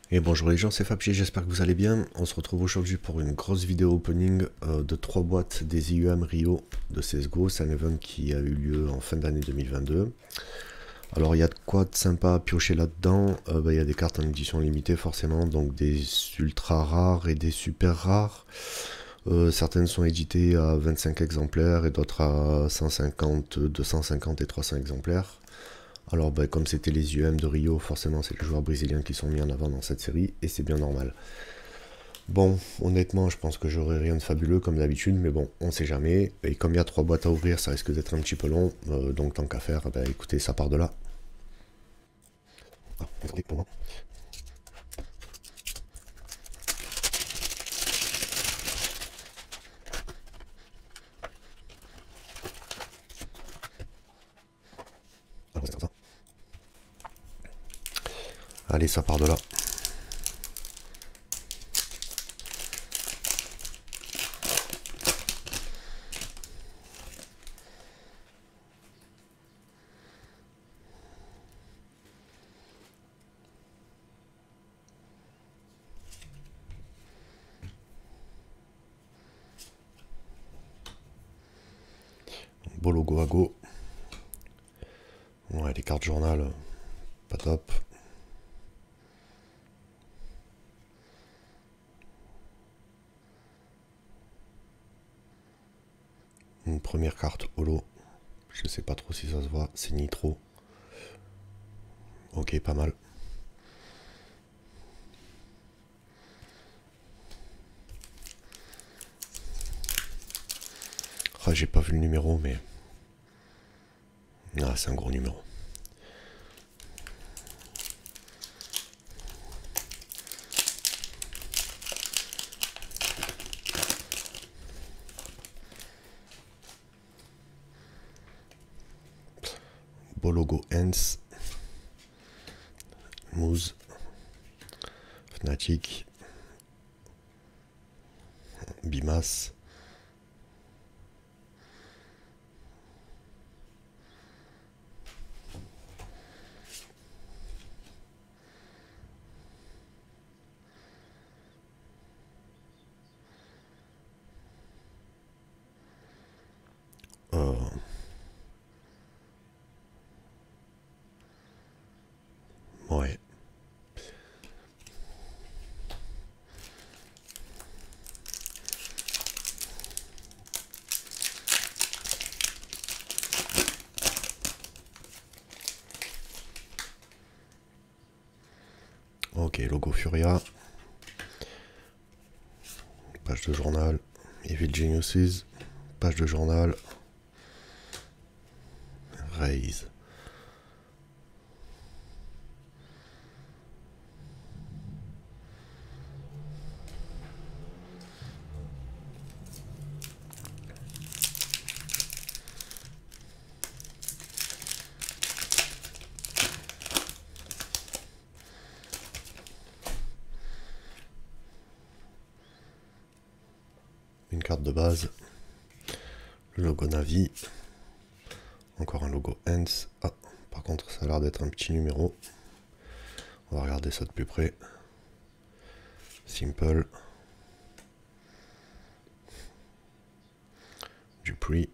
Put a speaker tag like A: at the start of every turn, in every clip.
A: Et bonjour les gens, c'est Fabchi, j'espère que vous allez bien. On se retrouve aujourd'hui pour une grosse vidéo opening de 3 boîtes des IEM Rio de CSGO. C'est un event qui a eu lieu en fin d'année 2022. Alors il y a de quoi de sympa à piocher là-dedans. Il y a des cartes en édition limitée forcément, donc des ultra rares et des super rares. Certaines sont éditées à 25 exemplaires et d'autres à 150, 250 et 300 exemplaires. Alors comme c'était les UM de Rio, forcément c'est les joueurs brésiliens qui sont mis en avant dans cette série et c'est bien normal. Bon, honnêtement, je pense que j'aurai rien de fabuleux comme d'habitude, mais bon, on sait jamais. Et comme il y a 3 boîtes à ouvrir, ça risque d'être un petit peu long, donc tant qu'à faire, écoutez, ça part de là. Ah, désolé pour moi. Ah, c'est comme ça. Allez, ça part de là. Beau logo à go. Ouais, les cartes journal, pas top. Une première carte holo. Je sais pas trop si ça se voit, c'est Nitro. Ok, pas mal. Ah, j'ai pas vu le numéro, mais... Ah, c'est un gros numéro. Beau logo Hens. Moose. Fnatic. Bimas. Ouais. Ok, logo Furia. Page de journal. Evil Geniuses. Page de journal. Raise. Une carte de base. Le logo Navi. Encore un logo Hens. Ah, par contre, ça a l'air d'être un petit numéro. On va regarder ça de plus près. Simple. Dupree.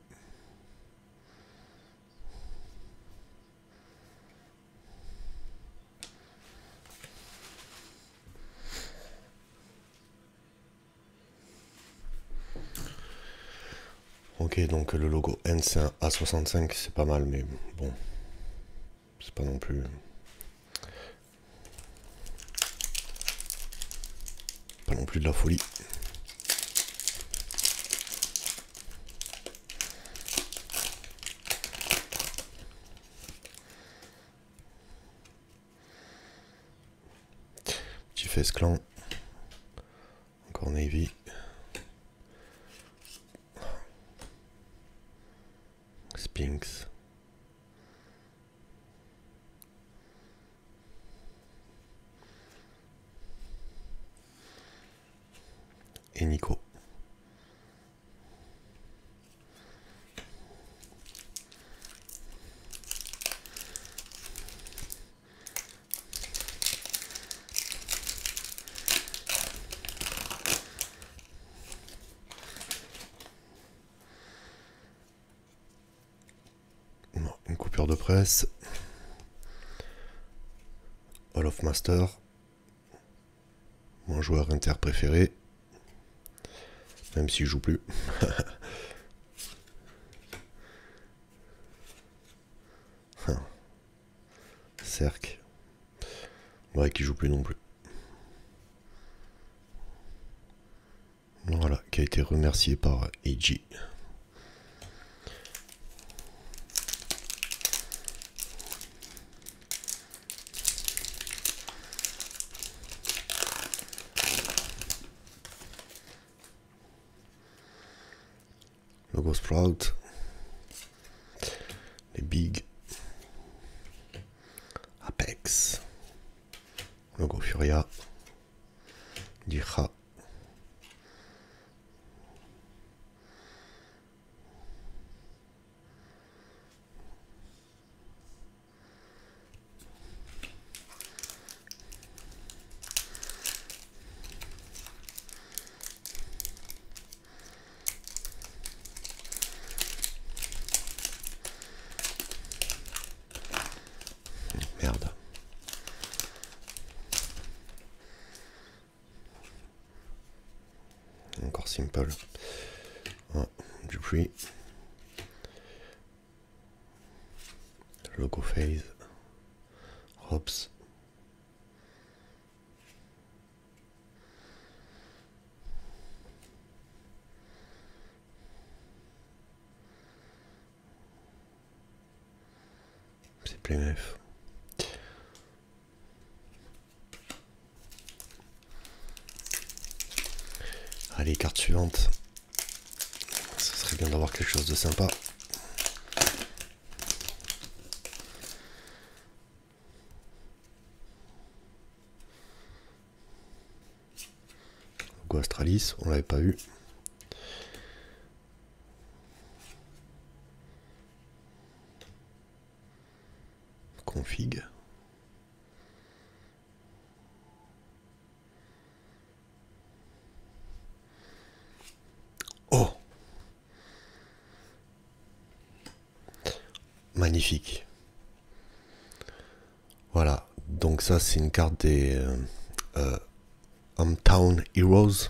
A: Ok, donc le logo N c'est un A65, c'est pas mal, mais bon, c'est pas non plus... Pas non plus de la folie. Petit Face Clan. Encore Navy. Spinks. Et Nico. coupure de presse. Hall of Master. Mon joueur inter préféré. Même s'il joue plus. Cercle. Ouais, qui joue plus non plus. Voilà, qui a été remercié par AG. Logo Sprout. Les Big. Apex. Logo Furia. Dira. Merde. Encore simple. Ah, du prix. Logo Phase. Hops. C'est plein F. Allez, carte suivante. Ce serait bien d'avoir quelque chose de sympa. Logo Astralis, on l'avait pas eu. Config. Oh! Magnifique. Voilà, donc ça c'est une carte des Hometown Heroes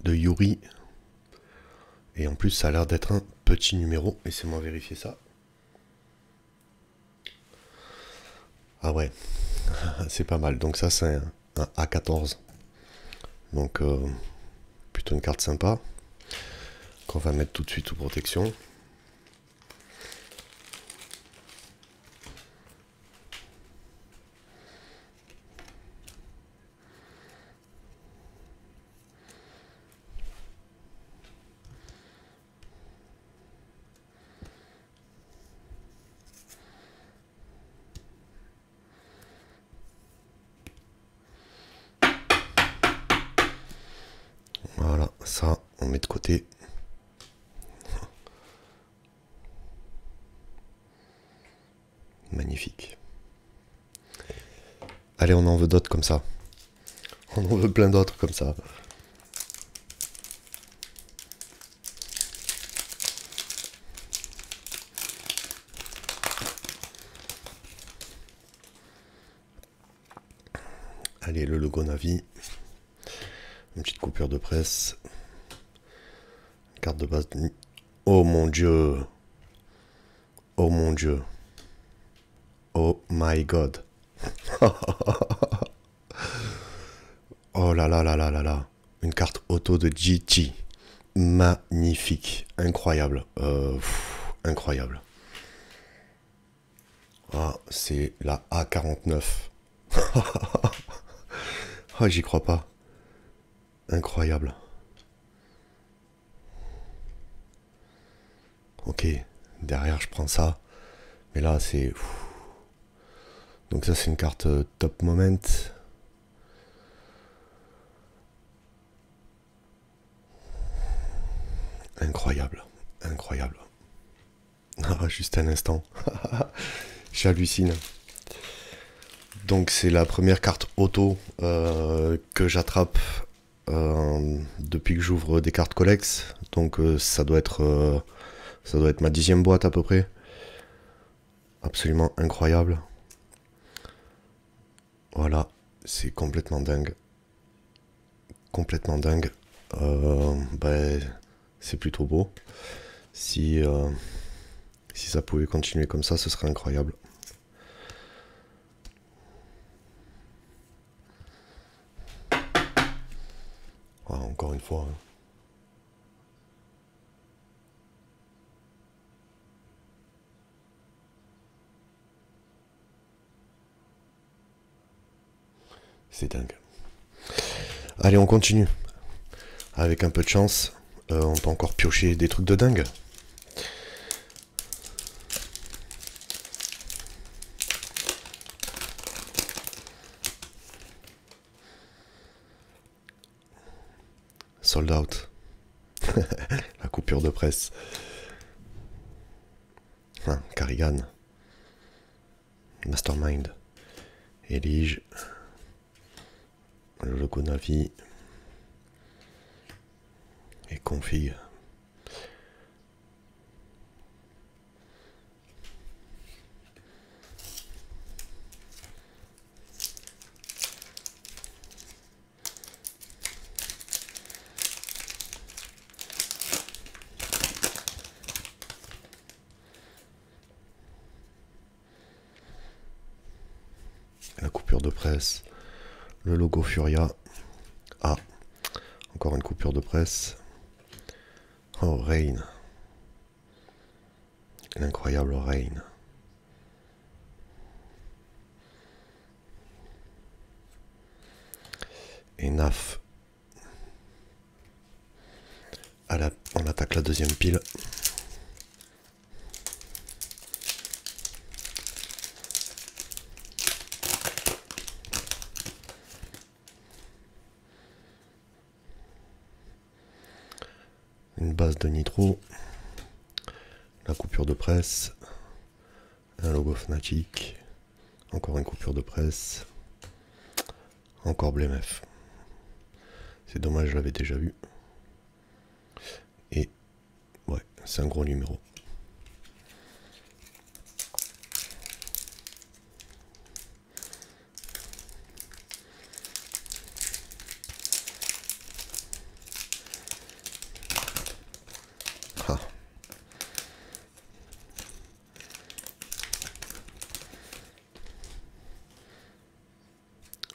A: de Yuri. Et en plus ça a l'air d'être un petit numéro. Laissez-moi vérifier ça. Ah ouais, c'est pas mal. Donc ça c'est un A14. Donc plutôt une carte sympa. Qu'on va mettre tout de suite sous protection. Voilà, ça, on met de côté. Magnifique. Allez, on en veut d'autres comme ça. On en veut plein d'autres comme ça. Allez, le logo Navi. Une petite coupure de presse. Carte de base. Oh mon dieu. Oh mon dieu. Oh my god. Oh là là là là là là. Une carte auto de GT. Magnifique. Incroyable. Incroyable. Ah, c'est la A49. Oh, j'y crois pas. Incroyable. Ok, derrière je prends ça. Mais là c'est... Donc ça c'est une carte top moment. Incroyable. Incroyable. Ah, juste un instant. J'hallucine. Donc c'est la première carte auto que j'attrape depuis que j'ouvre des cartes collects. Donc ça doit être Ça doit être ma 10e boîte à peu près. Absolument incroyable. Voilà, c'est complètement dingue. Complètement dingue. Ben, c'est plutôt beau. Si ça pouvait continuer comme ça, ce serait incroyable. Voilà, encore une fois. C'est dingue. Allez, on continue. Avec un peu de chance, on peut encore piocher des trucs de dingue. Sold out. La coupure de presse. Carrigan. Mastermind. Elige. Le logo Navi. Et config. La coupure de presse, le logo Furia. Ah, encore une coupure de presse. Oh, Rain. L'incroyable Rain. Et NAF. On attaque la deuxième pile. Une base de nitro, la coupure de presse, un logo Fnatic, encore une coupure de presse, encore BLEMF. C'est dommage, je l'avais déjà vu. Et ouais, c'est un gros numéro.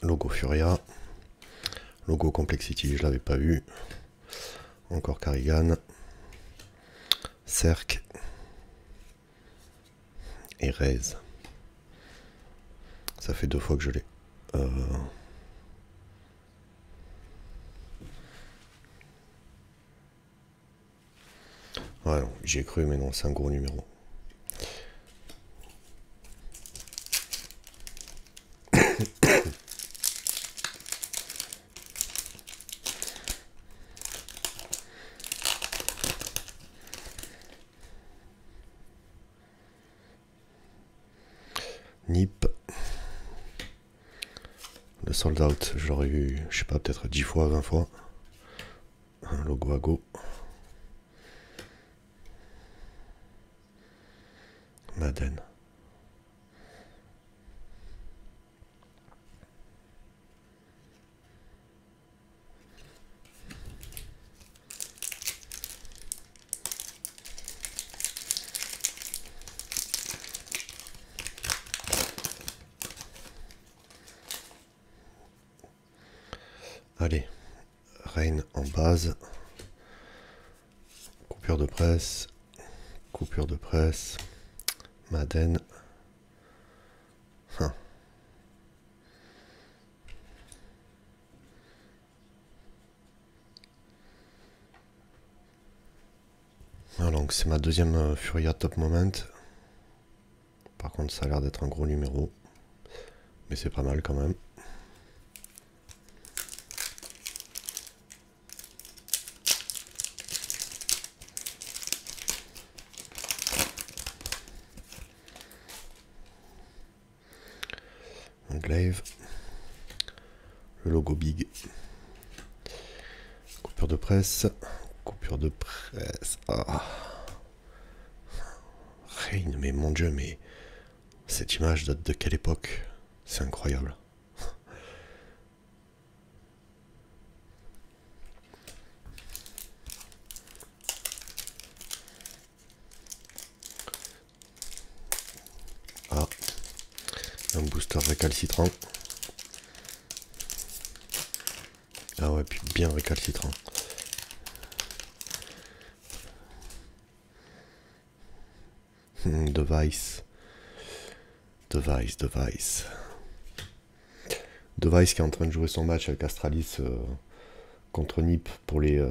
A: Logo Furia, logo Complexity, je l'avais pas vu. Encore Carrigan, Cerc et Rez. Ça fait 2 fois que je l'ai. Ouais, j'y ai cru, mais non, c'est un gros numéro. NIP. Le sold out, je l'aurais eu, je sais pas, peut-être 10 fois, 20 fois. Un logo à go. Madden. Allez, Rain en base. Coupure de presse. Coupure de presse. Madden. Donc c'est ma deuxième Furia Top Moment. Par contre ça a l'air d'être un gros numéro. Mais c'est pas mal quand même. Un glaive. Le logo Big. Coupure de presse. Coupure de presse. Ah. Rain, mais mon dieu, mais cette image date de quelle époque? C'est incroyable. Ah, un booster récalcitrant. Ah ouais, puis bien récalcitrant. Device. Device qui est en train de jouer son match avec Astralis contre Nip pour les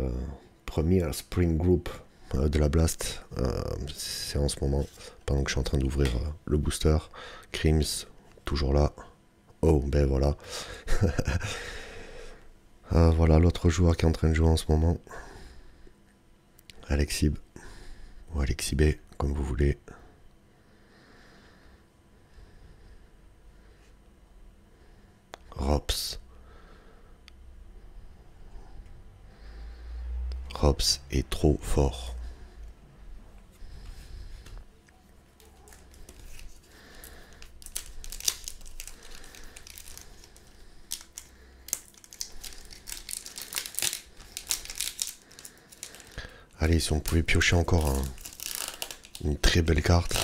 A: premières Spring Group de la Blast. C'est en ce moment, pendant que je suis en train d'ouvrir le booster. Crims, toujours là. Oh, ben voilà. Voilà l'autre joueur qui est en train de jouer en ce moment. Alexib. Ou Alexibé, comme vous voulez. Rops. Rops est trop fort. Allez, si on pouvait piocher encore une très belle carte.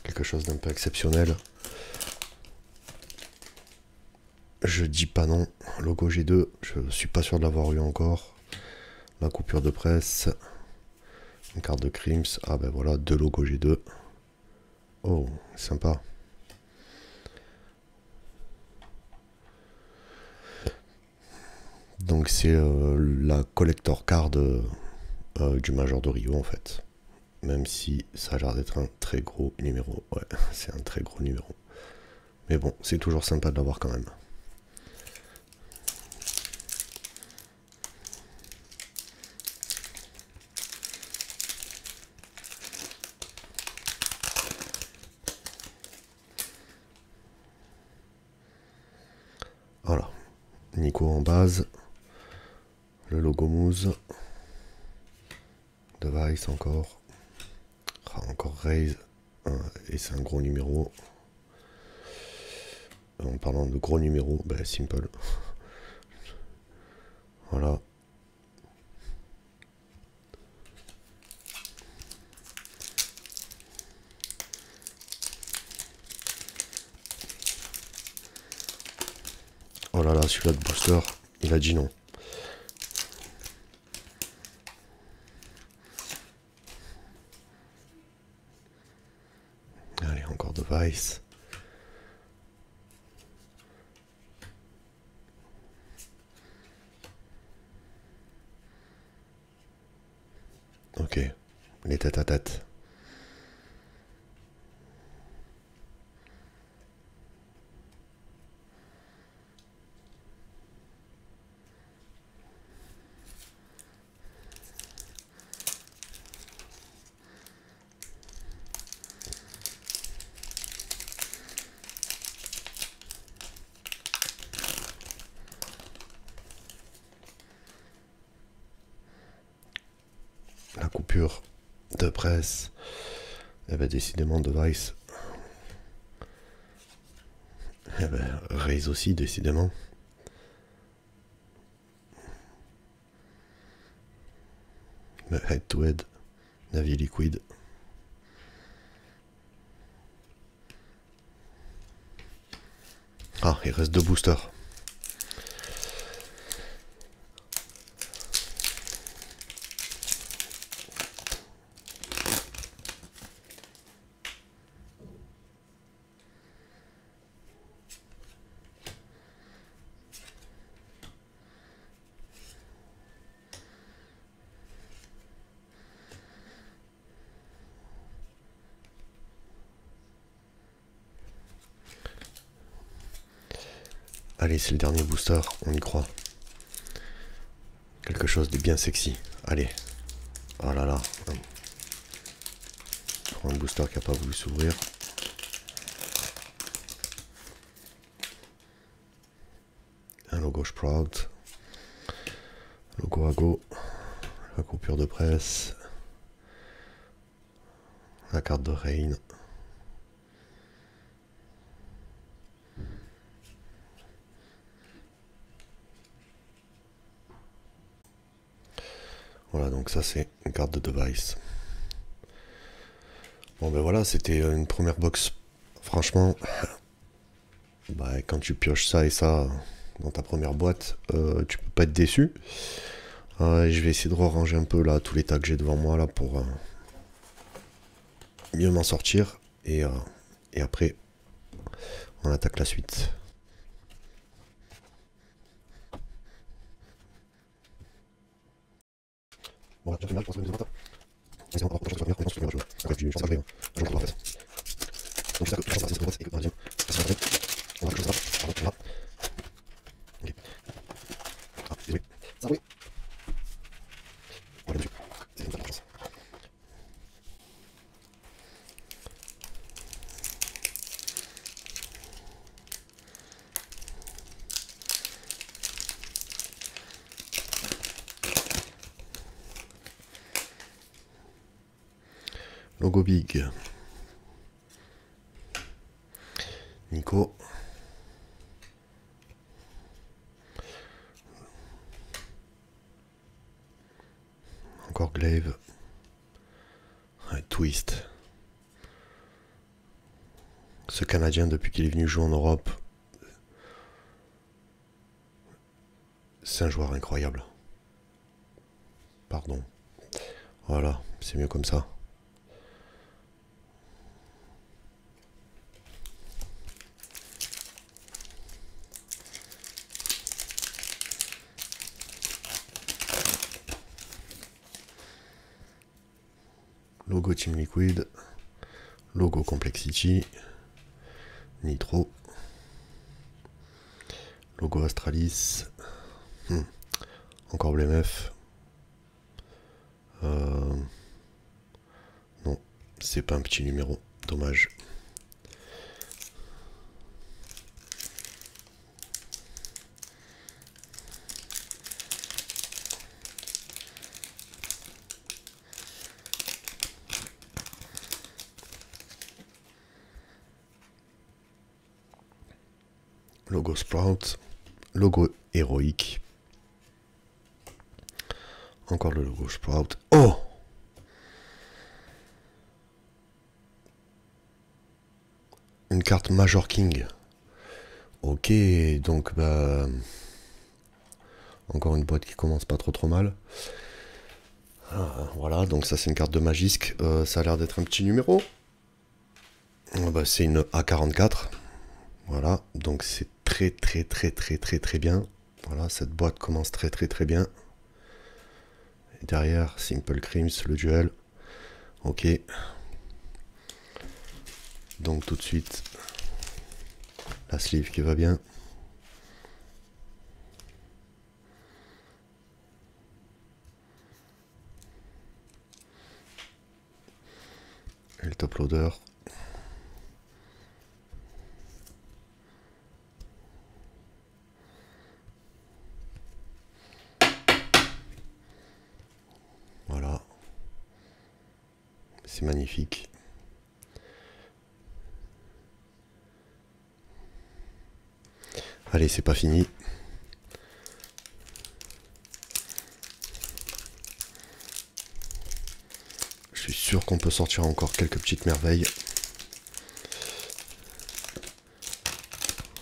A: Quelque chose d'un peu exceptionnel. Je dis pas non. Logo G2, je suis pas sûr de l'avoir eu encore. La coupure de presse. Une carte de Crims. Ah ben voilà, 2 logos G2. Oh, sympa. Donc c'est la collector card du Major de Rio en fait. Même si ça a l'air d'être un très gros numéro. Ouais, c'est un très gros numéro. Mais bon, c'est toujours sympa de l'avoir quand même. Voilà. Nico en base. Le logo Mousse. Device encore. Encore Raise. Et c'est un gros numéro. En parlant de gros numéros, ben Simple. Voilà. Oh là là, celui-là de booster, il a dit non. Allez, encore Device. Ok, les tête à tête. La coupure de presse. Eh ben décidément Device. Eh ben Raise aussi décidément. Mais head to head. Navi liquide. Ah, il reste 2 boosters. Allez, c'est le dernier booster, on y croit. Quelque chose de bien sexy. Allez. Oh là là. Pour un booster qui n'a pas voulu s'ouvrir. Un logo Sprout. Logo Ago. La coupure de presse. La carte de Rain. Voilà, donc ça c'est une carte de device. Bon ben voilà, c'était une première box. Franchement, bah, quand tu pioches ça et ça dans ta première boîte, tu peux pas être déçu. Je vais essayer de ranger un peu là tous les tas que j'ai devant moi là pour mieux m'en sortir. Et après, on attaque la suite. Bon, là, j'ai fait mal, je pense que c'est on va reprendre la première, on se souvient, je du chantage en fait. Donc c'est ça que je pense que c'est et que dans la deuxième, ça se fait. On va que je sais pas. Ok. Ah, désolé. Ça oui. Voilà, monsieur. C'est une bonne chance. Logo Big. Nico. Encore Glaive. Ouais, Twist. Ce Canadien, depuis qu'il est venu jouer en Europe, c'est un joueur incroyable. Pardon. Voilà, c'est mieux comme ça. Logo Team Liquid. Logo Complexity. Nitro. Logo Astralis. Encore BMF. Non, c'est pas un petit numéro. Dommage. Logo Sprout. Logo héroïque. Encore le logo Sprout. Oh! Une carte Major King. Ok, donc bah... Encore une boîte qui commence pas trop mal. Voilà, donc ça c'est une carte de Magisk. Ça a l'air d'être un petit numéro. Bah, c'est une A44. Voilà, donc c'est très bien. Voilà, cette boîte commence très bien. Et derrière, Simple Crims, le duel. Ok. Donc tout de suite, la sleeve qui va bien. Et le top loader. Voilà. C'est magnifique. Allez, c'est pas fini. Je suis sûr qu'on peut sortir encore quelques petites merveilles.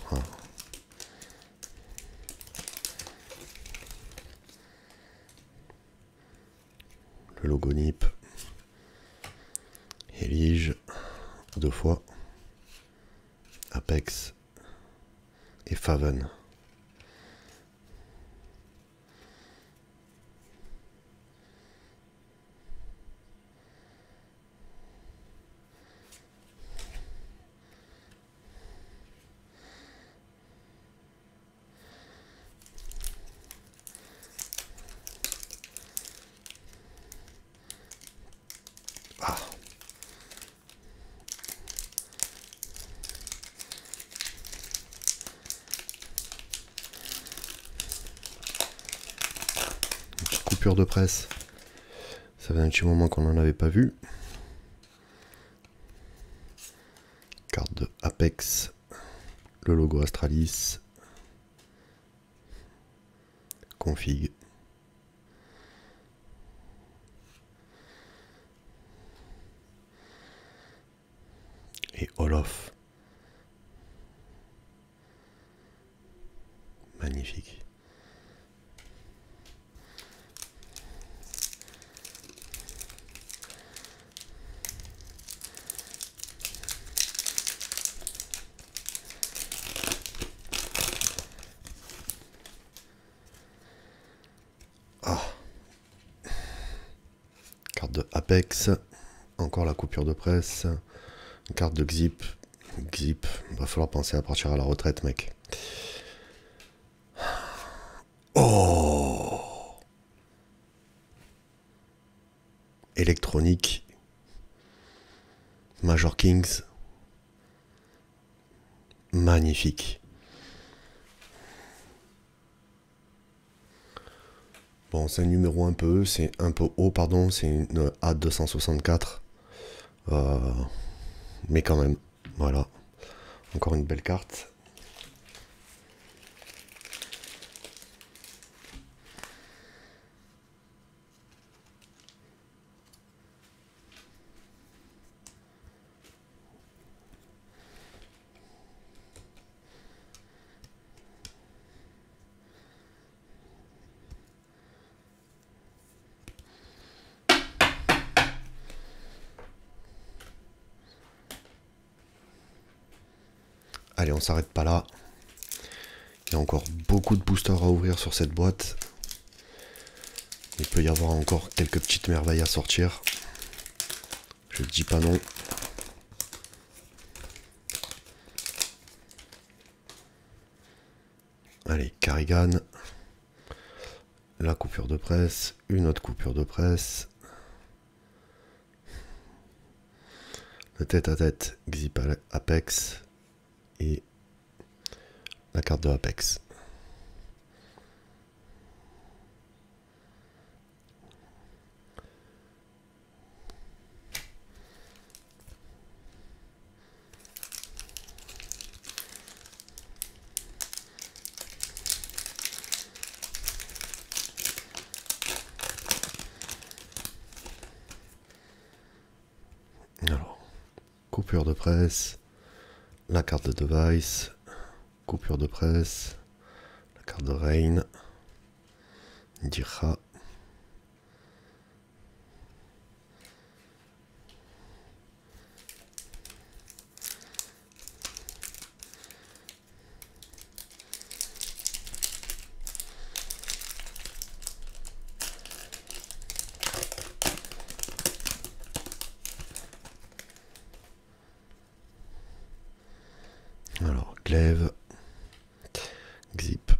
A: Voilà. Le logo NIP. Elige. 2 fois. Apex. Et Faven. Ah. Une petite coupure de presse. Ça fait un petit moment qu'on n'en avait pas vu. le logo Astralis, config, et all off. Magnifique. Ah. Carte de Apex, encore la coupure de presse, une carte de Xip. Xip, va falloir penser à partir à la retraite, mec. Oh, électronique, Major Kings, magnifique. Bon, c'est un numéro c'est un peu haut, pardon, c'est une A264, mais quand même, voilà, encore une belle carte. Allez, on s'arrête pas là. Il y a encore beaucoup de boosters à ouvrir sur cette boîte. Il peut y avoir encore quelques petites merveilles à sortir. Je ne dis pas non. Allez, Carrigan. La coupure de presse. Une autre coupure de presse. Le tête-à-tête Xip Apex. Et la carte de Apex. Alors, coupure de presse, la carte de device, coupure de presse, la carte de Rain, Dira. Alors, Glaive, Xip,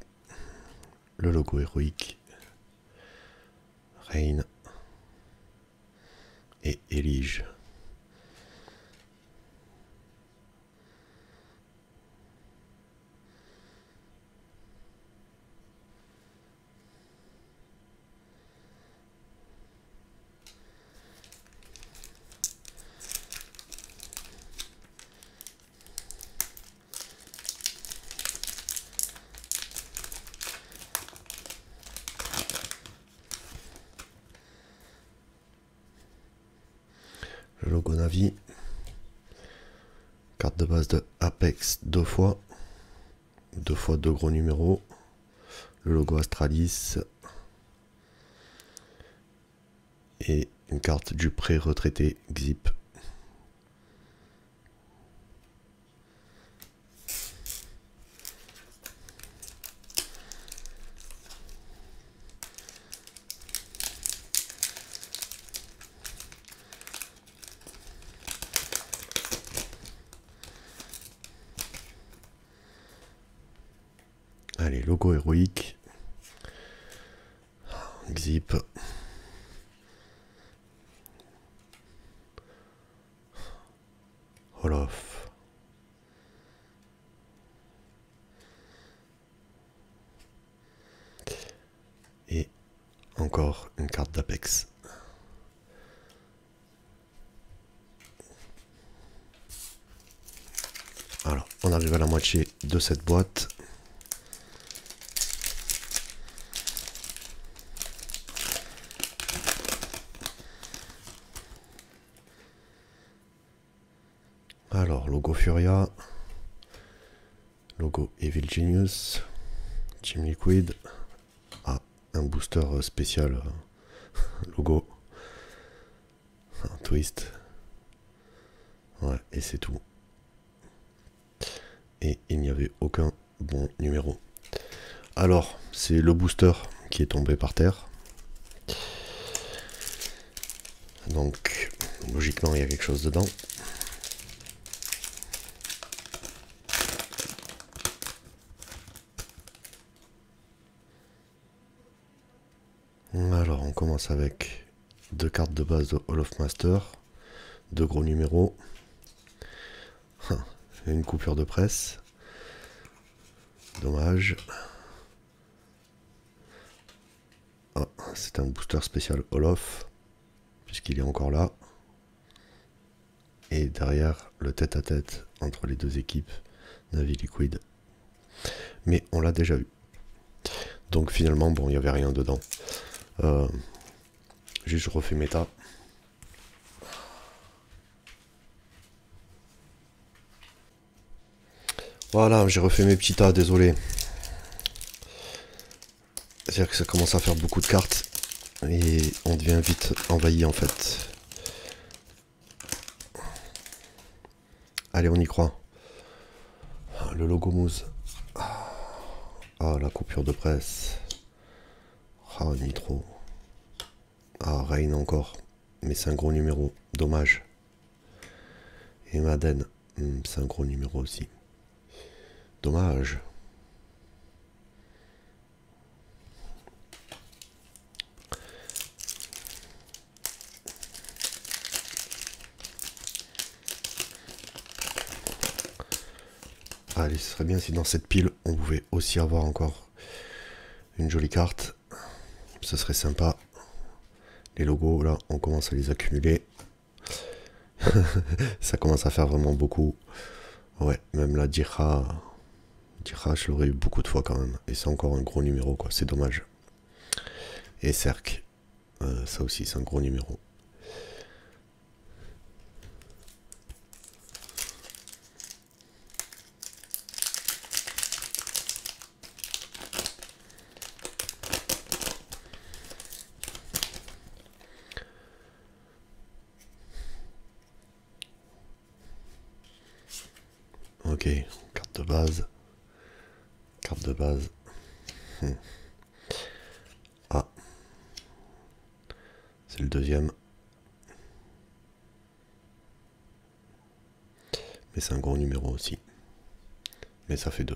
A: le logo héroïque, Rain et Elige. Le logo Navi, carte de base de Apex deux fois deux gros numéros, le logo Astralis et une carte du pré-retraité Xip. Allez, logo héroïque, Xip, all off, et encore une carte d'Apex. Alors, On arrive à la moitié de cette boîte. Alors, logo Furia, logo Evil Genius, Team Liquid, ah, un booster spécial logo, un twist, ouais, et c'est tout. Et il n'y avait aucun bon numéro. Alors, c'est le booster qui est tombé par terre. Donc, logiquement, il y a quelque chose dedans. Alors, on commence avec 2 cartes de base de Hall of Master, 2 gros numéros, une coupure de presse, dommage. Ah, c'est un booster spécial Hall of, puisqu'il est encore là. Et derrière, le tête-à-tête entre les deux équipes, Navy Liquid. Mais on l'a déjà vu. Donc finalement, bon, il n'y avait rien dedans. Juste je refais méta. Voilà, j'ai refait mes petits tas, désolé. C'est-à-dire que ça commence à faire beaucoup de cartes. Et on devient vite envahi en fait. Allez, on y croit. Le logo mousse. Ah, la coupure de presse. Ah, Nitro. Ah, Rain encore. Mais c'est un gros numéro. Dommage. Et Madden. C'est un gros numéro aussi. Dommage. Allez, ce serait bien si dans cette pile, on pouvait aussi avoir encore une jolie carte. Ce serait sympa. Les logos, là, on commence à les accumuler. Ça commence à faire vraiment beaucoup. Ouais, même la Dira, je l'aurais eu beaucoup de fois quand même. Et c'est encore un gros numéro, quoi. C'est dommage. Et Cerc. Ça aussi, c'est un gros numéro. Ok, carte de base. Carte de base. Ah. C'est le deuxième. Mais c'est un gros numéro aussi. Mais ça fait 2.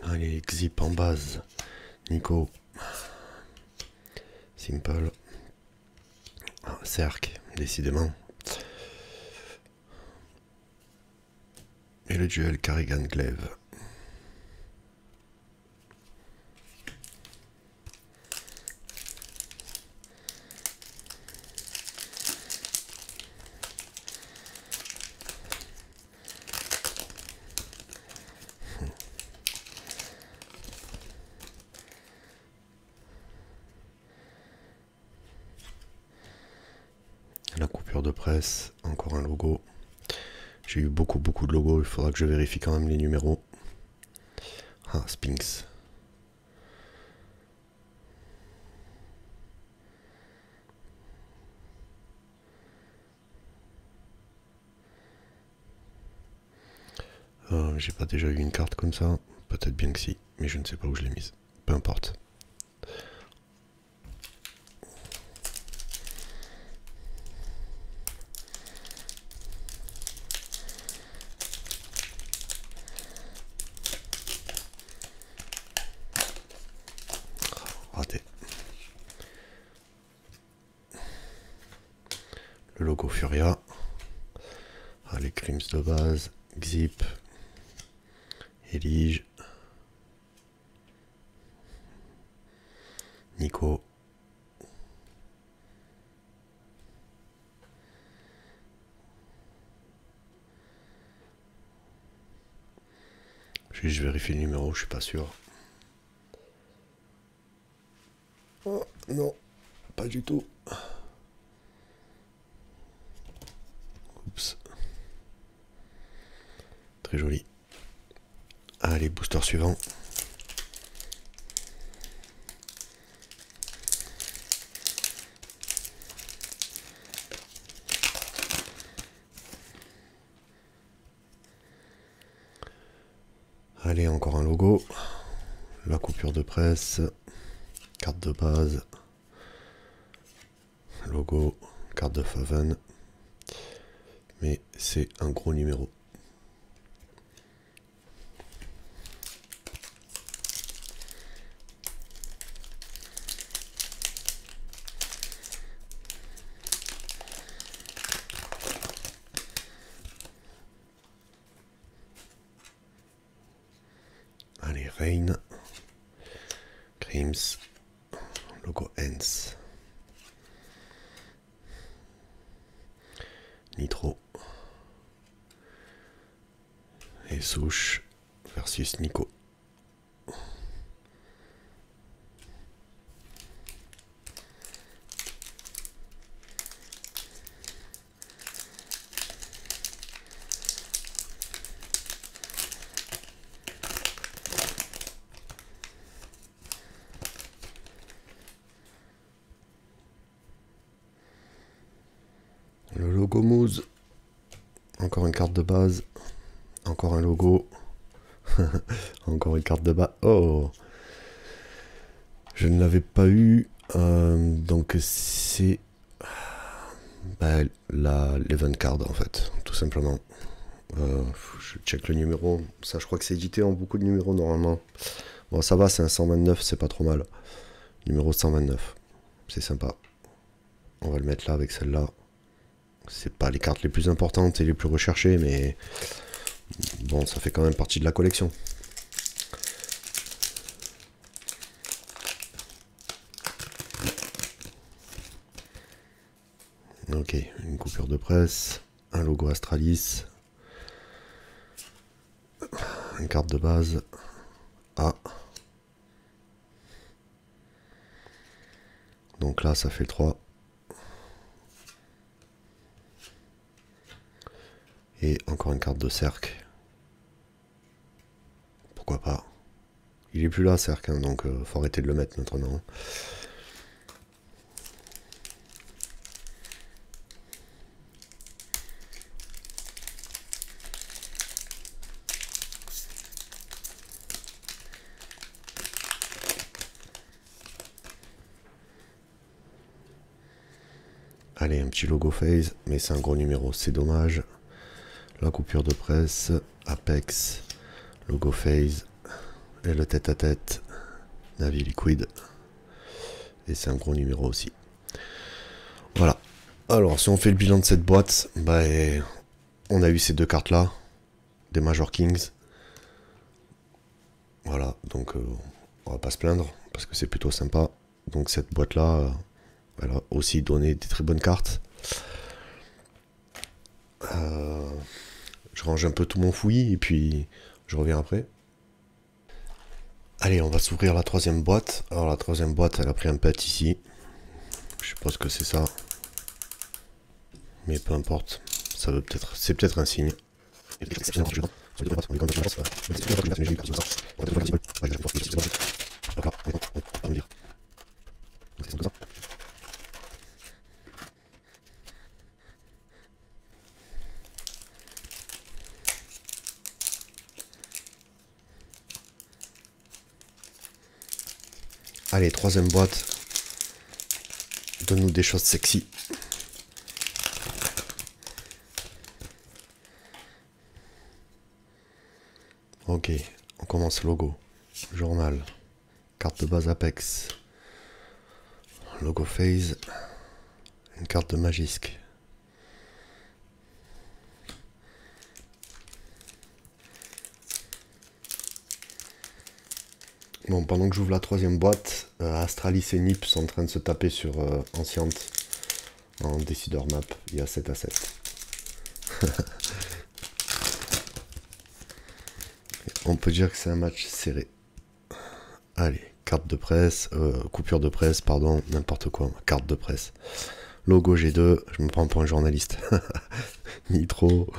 A: Allez, Xip en base. Nico. Simple. Cerc, décidément. Et le duel Carrigan Glaive. La coupure de presse, encore un logo. J'ai eu beaucoup de logos, il faudra que je vérifie quand même les numéros. Ah, Sphinx. J'ai pas déjà eu une carte comme ça? Peut-être bien que si, mais je ne sais pas où je l'ai mise. Peu importe. Raté. Le logo Furia. Ah, Allez, Crims de base, Xip, Elige, Nico, je vérifie le numéro, je suis pas sûr. Oh non, pas du tout. Oups. Très joli. Allez, booster suivant. Allez, encore un logo. La coupure de presse. Carte de base. Logo. Carte de Faven. Mais c'est un gros numéro. Allez, Rain. Crims. Logo Hens. Nitro. Et Souche versus Nico. Le logo Moose. Encore une carte de base. Encore un logo. Encore une carte de base. Oh! Je ne l'avais pas eu. Donc c'est l'event card en fait. Tout simplement. Je check le numéro. Ça, je crois que c'est édité en beaucoup de numéros normalement. Bon, ça va, c'est un 129, c'est pas trop mal. Numéro 129. C'est sympa. On va le mettre là avec celle-là. C'est pas les cartes les plus importantes et les plus recherchées, mais bon, ça fait quand même partie de la collection. Ok, une coupure de presse, un logo Astralis, une carte de base A. Donc là, ça fait 3. Et encore une carte de cercle. Pourquoi pas. Il est plus là, cercle, hein, donc faut arrêter de le mettre maintenant. Allez, un petit logo phase, mais c'est un gros numéro, c'est dommage. La coupure de presse, Apex, logo phase, et le tête-à-tête, Navi Liquid. Et c'est un gros numéro aussi. Voilà. Alors, si on fait le bilan de cette boîte, bah, on a eu ces deux cartes-là, des Major Kings. Voilà, donc on va pas se plaindre, parce que c'est plutôt sympa. Donc cette boîte-là, elle a aussi donné des très bonnes cartes. Je range un peu tout mon fouillis et puis je reviens après. Allez, on va s'ouvrir la troisième boîte. Alors la troisième boîte, elle a pris un pet ici. Je sais pas ce que c'est ça. Mais peu importe. Ça veut peut-être. C'est peut-être un signe. Allez, troisième boîte. Donne-nous des choses sexy. Ok, on commence logo. Journal. Carte de base Apex. Logo phase. Une carte de Magisk. Bon, pendant que j'ouvre la troisième boîte, Astralis et Nip sont en train de se taper sur Anciente en décideur map. Il y a 7-7. On peut dire que c'est un match serré. Allez, carte de presse, coupure de presse, pardon, n'importe quoi, carte de presse. Logo G2, je me prends pour un journaliste. Nitro,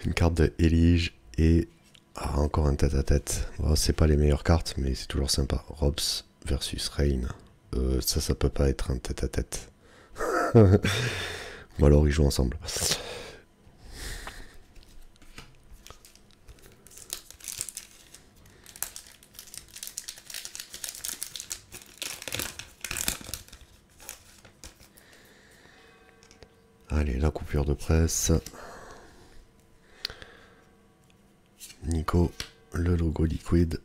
A: une carte de Elige et encore un tête-à-tête. Bon, c'est pas les meilleures cartes, mais c'est toujours sympa. Robs versus Rain. Ça peut pas être un tête-à-tête. Ou alors ils jouent ensemble. Allez, la coupure de presse. Nico, le logo Liquid,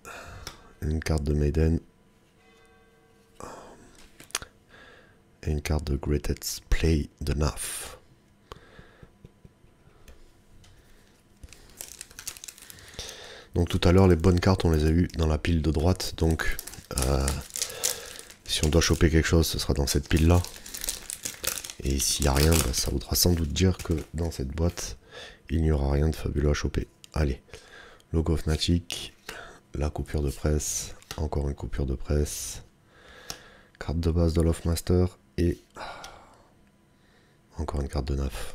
A: une carte de Maiden et une carte de Greatest Play de NAF. Donc tout à l'heure, les bonnes cartes, on les a eues dans la pile de droite, donc si on doit choper quelque chose, ce sera dans cette pile-là. Et s'il n'y a rien, bah, ça voudra sans doute dire que dans cette boîte, il n'y aura rien de fabuleux à choper. Allez, logo Fnatic, la coupure de presse, encore une coupure de presse, carte de base de Lofmaster et encore une carte de NAF.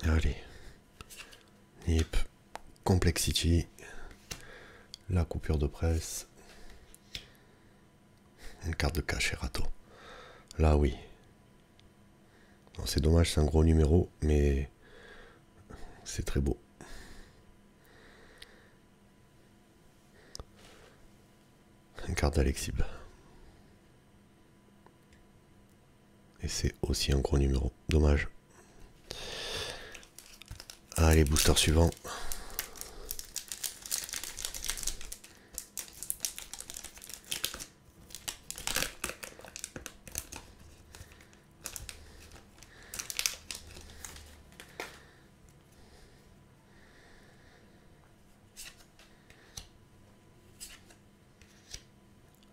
A: Allez, Nip, Complexity, la coupure de presse, une carte de Cacherato. Là oui. C'est dommage, c'est un gros numéro, mais c'est très beau. Une carte d'Alexib. Et c'est aussi un gros numéro. Dommage. Allez, booster suivant.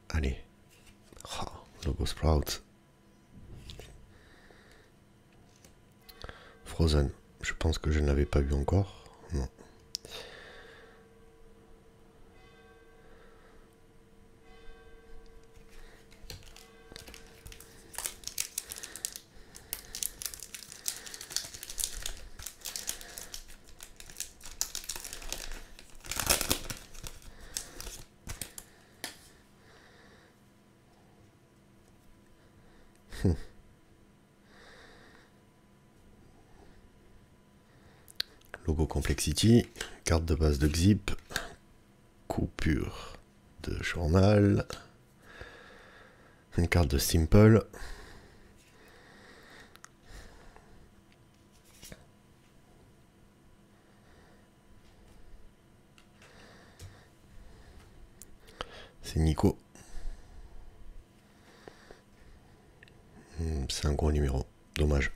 A: Allez. Logo Sprout. Frozen. Je pense que je ne l'avais pas vu encore. Non. Logo Complexity, carte de base de Xip, coupure de journal, une carte de Simple, c'est Nico, c'est un gros numéro, dommage.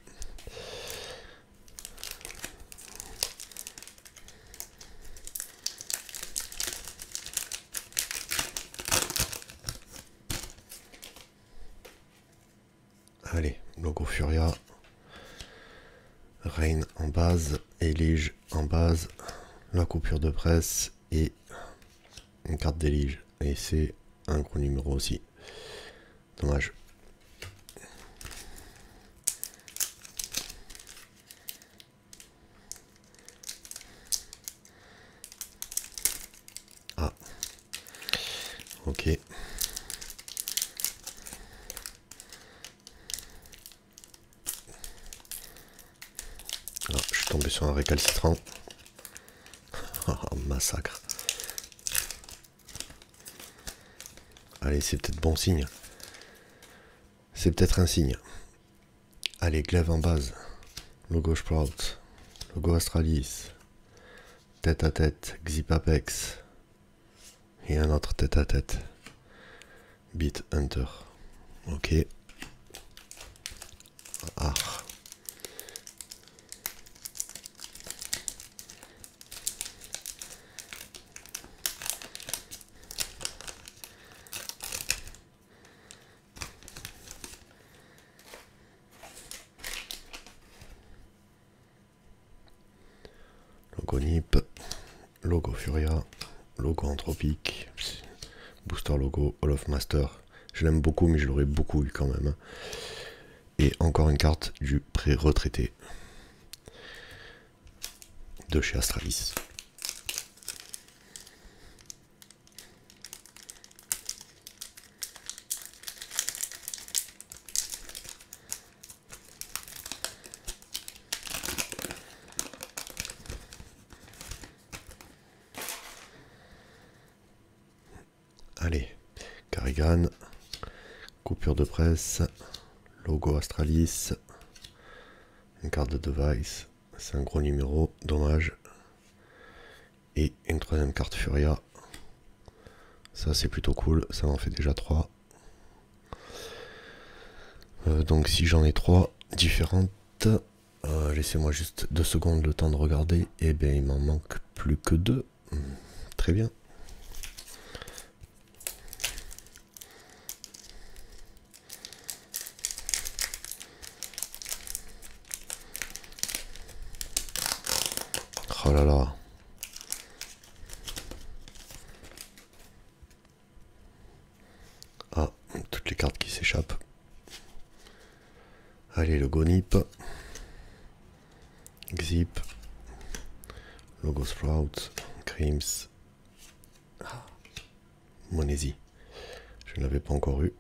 A: Allez, logo Furia, Rain en base, Elige en base, la coupure de presse et une carte d'Elige. Et c'est un gros numéro aussi. Dommage. Ah. Ok. Ah, je suis tombé sur un récalcitrant. Massacre. Allez, c'est peut-être bon signe. C'est peut-être un signe. Allez, glaive en base. Logo Sprout. Logo Astralis. Tête à tête. Xip Apex. Et un autre tête à tête. Beat Hunter. Ok. Ah. Logo Nip, logo Furia, logo Anthropique, booster logo Hall of Master. Je l'aime beaucoup, mais je l'aurais beaucoup eu quand même. Et encore une carte du pré-retraité de chez Astralis. Allez, Carrigan, coupure de presse, logo Astralis, une carte de device, c'est un gros numéro, dommage. Et une troisième carte Furia, ça c'est plutôt cool, ça en fait déjà 3. Donc si j'en ai 3 différentes, laissez-moi juste 2 secondes le temps de regarder, et bien il m'en manque plus que 2. Très bien. Oh là là. Ah, toutes les cartes qui s'échappent. Allez, logo Nip. Xip. Logo Sprout. Crims. Ah. Monesi. Je ne l'avais pas encore eu.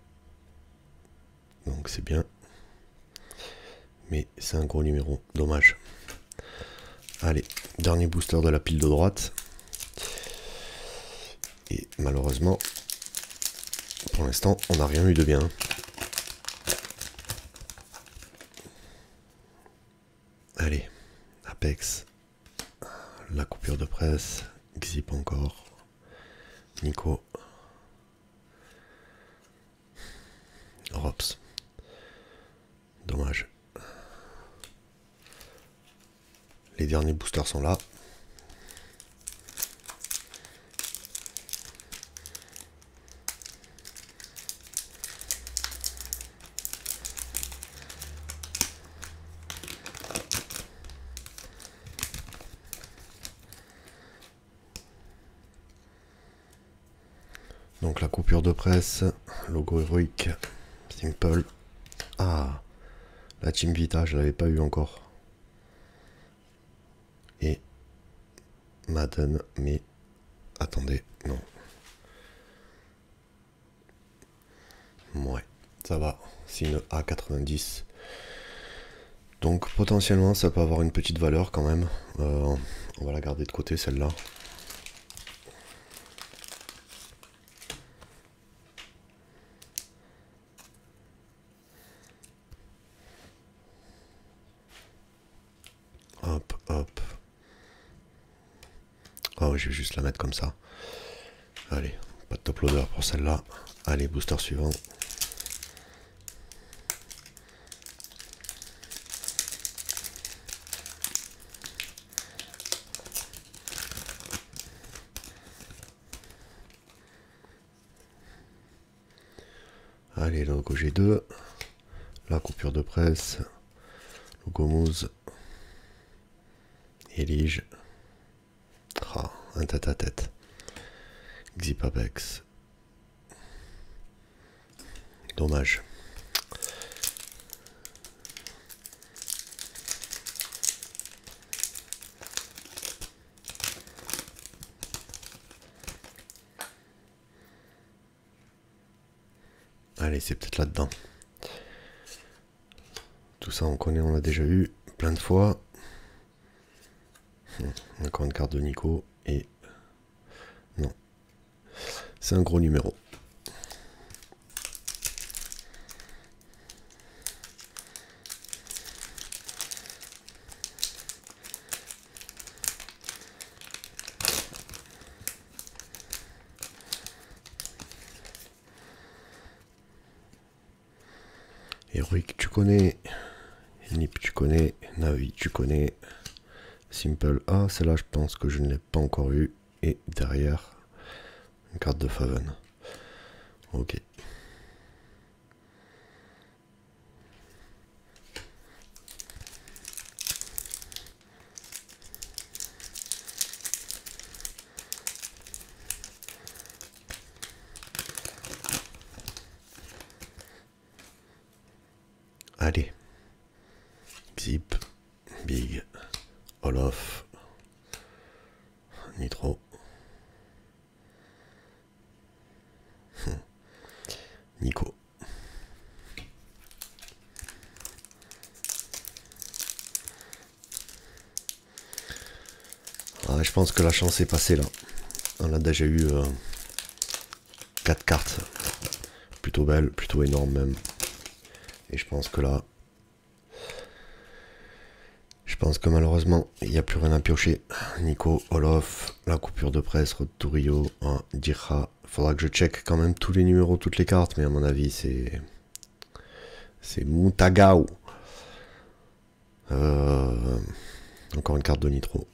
A: Donc c'est bien. Mais c'est un gros numéro. Dommage. Allez, dernier booster de la pile de droite. Et malheureusement, pour l'instant, on n'a rien eu de bien. Allez, Apex, la coupure de presse, Xip encore, Nico, Rops. Dommage. Les derniers boosters sont là. Donc la coupure de presse, logo héroïque, simple. Ah, la Team Vita, je l'avais pas eu encore. Et Madden, mais attendez, non. Ouais, ça va, c'est une A90. Donc potentiellement ça peut avoir une petite valeur quand même. On va la garder de côté celle-là. Hop, hop. Oh, je vais juste la mettre comme ça. Allez, pas de top loader pour celle-là. Allez, booster suivant. Allez, logo G2. La coupure de presse. Logo Mousse. Elige. Ah, un tête-à-tête. Xip Apex. Dommage. Allez, c'est peut-être là-dedans. Tout ça, on connaît, on l'a déjà eu plein de fois. Encore une carte de Nico. Et non. C'est un gros numéro. Heroic, tu connais. Nip, tu connais. Navi, tu connais. Simple A, celle-là, je pense que je ne l'ai pas encore eu. Et derrière, une carte de Faven. Ok. Allez. Zip, Big, Olof, Nitro. Nico. Ah, je pense que la chance est passée là. On a déjà eu 4 cartes. Plutôt belles, plutôt énormes même. Et je pense que là... Je pense que malheureusement, il n'y a plus rien à piocher. Nico, Olof, la coupure de presse, Road to Rio, Dirha. Faudra que je check quand même tous les numéros, toutes les cartes, mais à mon avis, c'est... C'est Mutagao. Encore une carte de Nitro.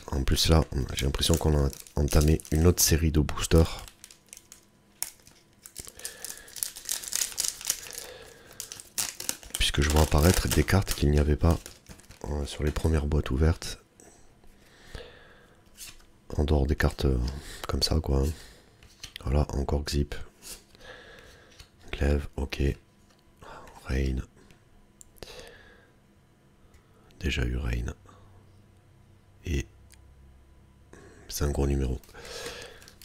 A: En plus là, j'ai l'impression qu'on a entamé une autre série de boosters. Puisque je vois apparaître des cartes qu'il n'y avait pas sur les premières boîtes ouvertes. En dehors des cartes comme ça quoi. Voilà, encore Xip. Glaive, ok. Rain. Déjà eu Rain. Et c'est un gros numéro.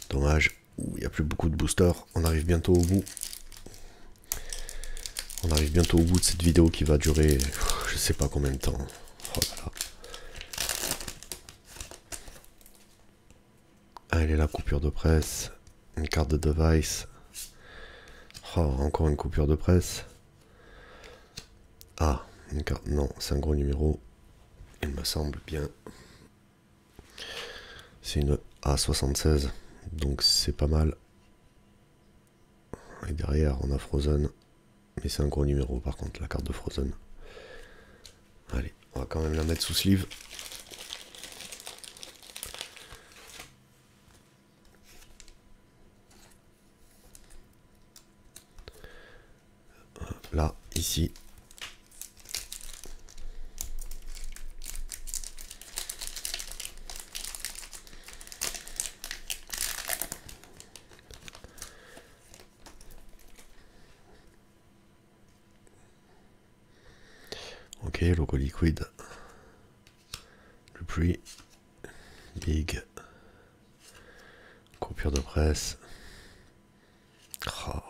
A: Dommage. Il n'y a plus beaucoup de boosters. On arrive bientôt au bout. On arrive bientôt au bout de cette vidéo qui va durer je sais pas combien de temps. Oh là là. Allez, la coupure de presse. Une carte de device. Oh, encore une coupure de presse. Ah, une carte. Non, c'est un gros numéro. Il me semble bien. C'est une A76. Donc c'est pas mal. Et derrière, on a Frozen. Mais c'est un gros numéro par contre, la carte de Frozen. Allez, on va quand même la mettre sous sleeve. Là, ici. Ok, logo liquide. Le prix. Big. Coupure de presse. Oh.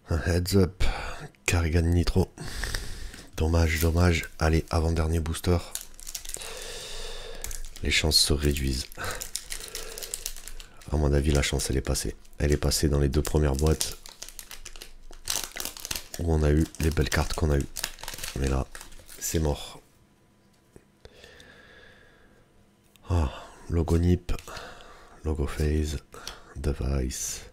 A: Un heads up. Carrigan Nitro. Dommage, dommage. Allez, avant-dernier booster. Les chances se réduisent. À mon avis, la chance, elle est passée. Elle est passée dans les 2 premières boîtes. Où on a eu les belles cartes qu'on a eues. Mais là, c'est mort. Ah, logo Nip. Logo Phase. Device.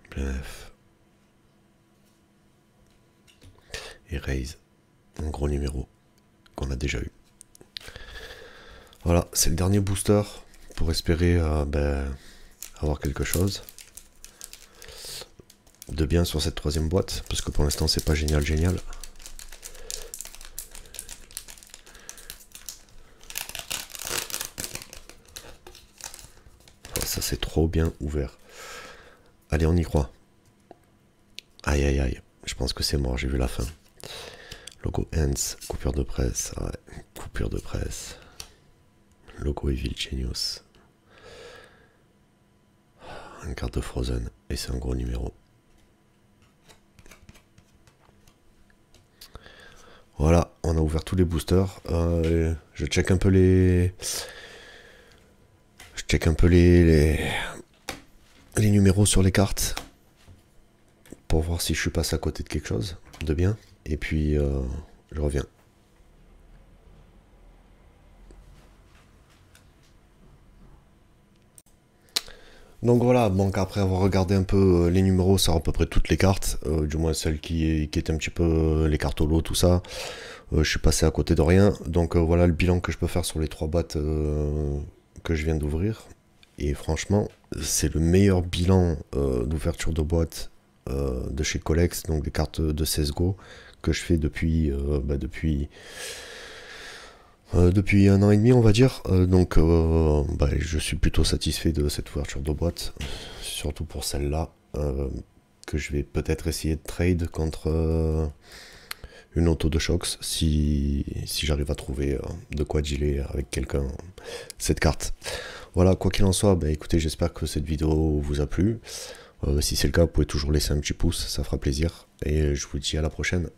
A: Bref. Et Raise. Un gros numéro qu'on a déjà eu. Voilà, c'est le dernier booster pour espérer avoir quelque chose de bien sur cette 3e boîte, parce que pour l'instant c'est pas génial. Oh, ça c'est trop bien ouvert. Allez, on y croit. Aïe aïe aïe, je pense que c'est mort, j'ai vu la fin. Logo Hands, coupure de presse, ouais, coupure de presse. Logo Evil Genius. Une carte de Frozen, et c'est un gros numéro. Voilà, on a ouvert tous les boosters. Je check un peu les... Je check un peu les numéros sur les cartes. Pour voir si je suis passé à côté de quelque chose de bien. Et puis, je reviens. Donc voilà, donc après avoir regardé un peu les numéros sur à peu près toutes les cartes, du moins celles qui étaient un petit peu les cartes holo, tout ça, je suis passé à côté de rien. Donc voilà le bilan que je peux faire sur les 3 boîtes que je viens d'ouvrir. Et franchement, c'est le meilleur bilan d'ouverture de boîte de chez Colex, donc des cartes de CSGO, que je fais depuis 1 an et demi, on va dire. Donc je suis plutôt satisfait de cette ouverture de boîte, surtout pour celle-là, que je vais peut-être essayer de trade contre une auto de Shox si j'arrive à trouver de quoi dealer avec quelqu'un cette carte. Voilà, quoi qu'il en soit, écoutez, j'espère que cette vidéo vous a plu. Si c'est le cas, vous pouvez toujours laisser un petit pouce, ça fera plaisir. Et je vous dis à la prochaine.